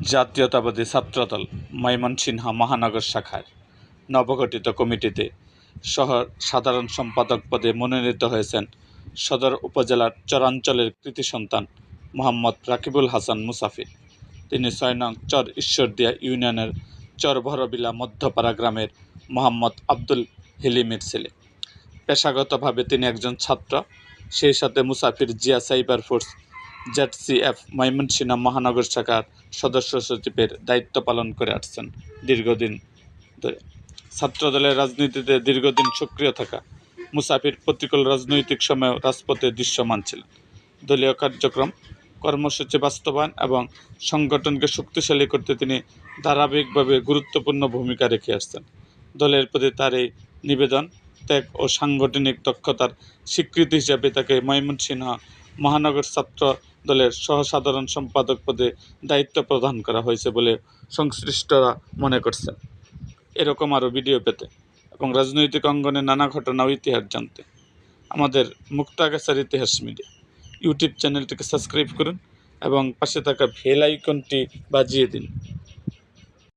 জাতীয়তাবাদী ছাত্রদল ময়মনসিংহ মহানগর শাখার নবগঠিত কমিটিতে সাধারণ সম্পাদক পদে মনোনীত হয়েছেন সদর উপজেলার চরাঞ্চলের কৃতি সন্তান মোহাম্মদ রাকিবুল হাসান মুসাফির। তিনি ৬ নং চর ঈশ্বরদীয়া ইউনিয়নের চরভরবিলা মধ্যপাড়া গ্রামের মোহাম্মদ আব্দুল হেলিমের ছেলে। পেশাগতভাবে তিনি একজন ছাত্র। সেই সাথে মুসাফির Zia cyber force ZCF Mymensingh মহানগর শাখার সদস্য সচিবের দায়িত্ব পালন করে আসছেন দীর্ঘদিন ধরে। ছাত্রদলের রাজনীতিতে দীর্ঘদিন সক্রিয় থাকা মুসাফির প্রতিকূল রাজনৈতিক সময়েও রাজপথে দৃশ্যমান ছিলেন। দলীয় কার্যক্রম, কর্মসূচি বাস্তবায়ন এবং সংগঠনকে শক্তিশালী করতে তিনি ধারাবাহিকভাবে গুরুত্বপূর্ণ ভূমিকা রেখে আসছেন। দলের প্রতি তার এই নিবেদন, ত্যাগ ও সাংগঠনিক দক্ষতার স্বীকৃতি হিসাবে তাকে ময়মনসিংহ মহানগর ছাত্র দলের সহসাধারণ সম্পাদক পদে দায়িত্ব প্রদান করা হয়েছে বলে সংশ্লিষ্টরা মনে করছেন। এরকম আরও ভিডিও পেতে এবং রাজনৈতিক অঙ্গনে নানা ঘটনা ও ইতিহাস জানতে আমাদের মুক্তাগাছার ইতিহাস মিডিয়া ইউটিউব চ্যানেলটিকে সাবস্ক্রাইব করুন এবং পাশে থাকা বেল আইকনটি বাজিয়ে দিন।